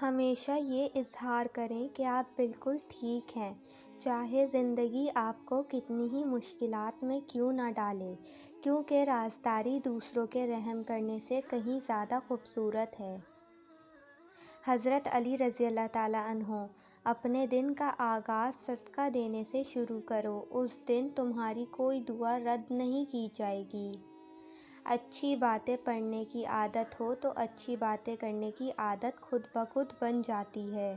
ہمیشہ یہ اظہار کریں کہ آپ بالکل ٹھیک ہیں، چاہے زندگی آپ کو کتنی ہی مشکلات میں کیوں نہ ڈالے، کیونکہ رازداری دوسروں کے رحم کرنے سے کہیں زیادہ خوبصورت ہے۔ حضرت علی رضی اللہ تعالیٰ عنہ: اپنے دن کا آغاز صدقہ دینے سے شروع کرو، اس دن تمہاری کوئی دعا رد نہیں کی جائے گی۔ اچھی باتیں پڑھنے کی عادت ہو تو اچھی باتیں کرنے کی عادت خود بخود بن جاتی ہے۔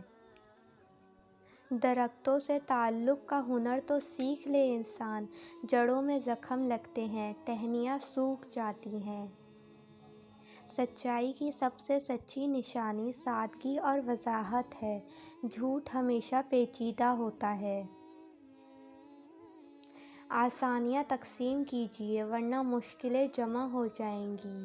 درختوں سے تعلق کا ہنر تو سیکھ لے انسان، جڑوں میں زخم لگتے ہیں، ٹہنیاں سوکھ جاتی ہیں۔ سچائی کی سب سے سچی نشانی سادگی اور وضاحت ہے، جھوٹ ہمیشہ پیچیدہ ہوتا ہے۔ آسانیاں تقسیم کیجیے ورنہ مشکلیں جمع ہو جائیں گی۔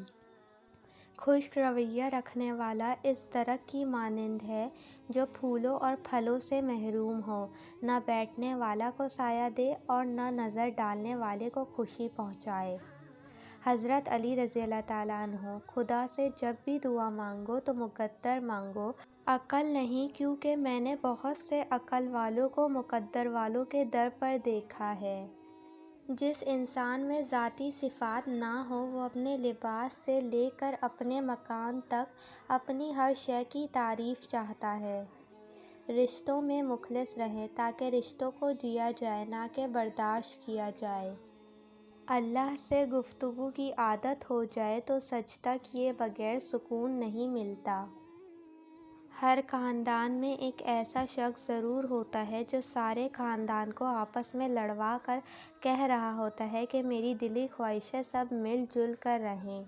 خشک رویہ رکھنے والا اس درخت کی مانند ہے جو پھولوں اور پھلوں سے محروم ہو، نہ بیٹھنے والا کو سایہ دے اور نہ نظر ڈالنے والے کو خوشی پہنچائے۔ حضرت علی رضی اللہ تعالیٰ عنہ: خدا سے جب بھی دعا مانگو تو مقدر مانگو، عقل نہیں، کیونکہ میں نے بہت سے عقل والوں کو مقدر والوں کے در پر دیکھا ہے۔ جس انسان میں ذاتی صفات نہ ہوں وہ اپنے لباس سے لے کر اپنے مکان تک اپنی ہر شے کی تعریف چاہتا ہے۔ رشتوں میں مخلص رہیں تاکہ رشتوں کو جیا جائے نہ کہ برداشت کیا جائے۔ اللہ سے گفتگو کی عادت ہو جائے تو سجدہ کیے بغیر سکون نہیں ملتا۔ ہر خاندان میں ایک ایسا شخص ضرور ہوتا ہے جو سارے خاندان کو آپس میں لڑوا کر کہہ رہا ہوتا ہے کہ میری دلی خواہش ہے سب مل جل کر رہیں۔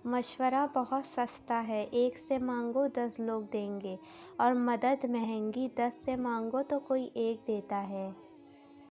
مشورہ بہت سستا ہے، ایک سے مانگو 10 لوگ دیں گے، اور مدد مہنگی، 10 سے مانگو تو کوئی ایک دیتا ہے۔